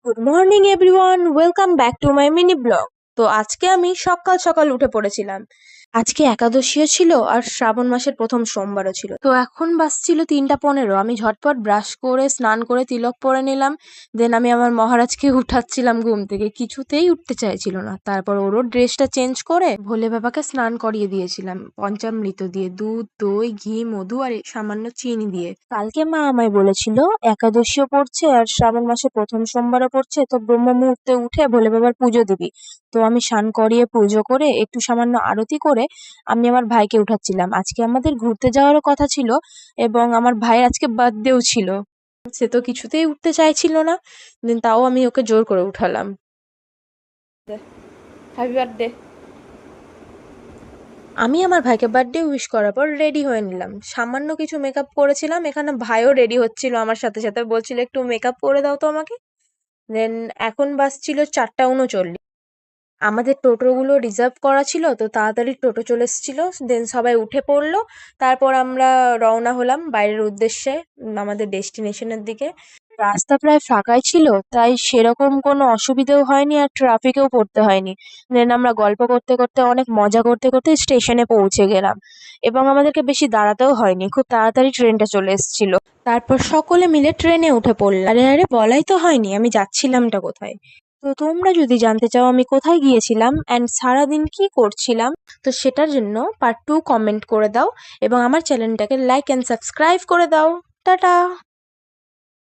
Good morning everyone, welcome back to my mini blog. তো আজকে আমি সকাল সকাল উঠে পড়েছিলাম। আজকে একাদশীও ছিল আর শ্রাবণ মাসের প্রথম সোমবারও ছিল। তো এখন বাজছিল 3:15। আমি ঝটপট ব্রাশ করে স্নান করে তিলক পরে নিলাম। দেন আমি আমার মহারাজকে উঠাচ্ছিলাম ঘুম থেকে, কিছুতেই উঠতে চাইছিল না। তারপর ওরও ড্রেসটা চেঞ্জ করে ভোলে বাবাকে স্নান করিয়ে দিয়েছিলাম পঞ্চামৃত দিয়ে, দুধ, দই, ঘি, মধু আর সামান্য চিনি দিয়ে। কালকে মা আমায় বলেছিল একাদশীও পড়ছে আর শ্রাবণ মাসে প্রথম সোমবারও পড়ছে, তো ব্রহ্ম মুহূর্তে উঠে ভোলে বাবার পুজো দিবি। তো আমি স্নান করিয়ে পুজো করে একটু সামান্য আরতি করে আমি আমার ভাইকে উঠাচ্ছিলাম। আজকে আমাদের ঘুরতে যাওয়ারও কথা ছিল এবং আমার ভাইয়ের আজকে বার্থডেও ছিল। সে তো কিছুতেই উঠতে চাইছিল না, দেন তাও আমি ওকে জোর করে উঠালাম। Happy birthday. আমি আমার ভাইকে বার্থডে উইশ করার পর রেডি হয়ে নিলাম। সামান্য কিছু মেকআপ করেছিলাম, এখানে ভাইও রেডি হচ্ছিল আমার সাথে সাথে, বলছিল একটু মেকআপ করে দাও তো আমাকে। দেন এখন বাজছিল 4:39। আমাদের টোটোগুলো রিজার্ভ করা ছিল, তো তাড়াতাড়ি টোটো চলে এসেছিল। দেন সবাই উঠে পড়লো। তারপর আমরা রওনা হলাম বাইরের উদ্দেশ্যে, আমাদের ডেস্টিনেশনের দিকে। রাস্তা প্রায় ফাঁকাই ছিল, তাই সেরকম কোনো অসুবিধেও হয়নি আর ট্রাফিকেও পড়তে হয়নি। দেন আমরা গল্প করতে করতে অনেক মজা করতে করতে স্টেশনে পৌঁছে গেলাম এবং আমাদেরকে বেশি দাঁড়াতেও হয়নি, খুব তাড়াতাড়ি ট্রেনটা চলে এসেছিল। তারপর সকলে মিলে ট্রেনে উঠে পড়লাম। আরে আরে, বলাই তো হয়নি আমি যাচ্ছিলামটা কোথায়। তো তোমরা যদি জানতে চাও আমি কোথায় গিয়েছিলাম অ্যান্ড সারাদিন কি করছিলাম, তো সেটার জন্য পার্ট 2 কমেন্ট করে দাও এবং আমার চ্যানেলটাকে লাইক অ্যান্ড সাবস্ক্রাইব করে দাও। টাটা।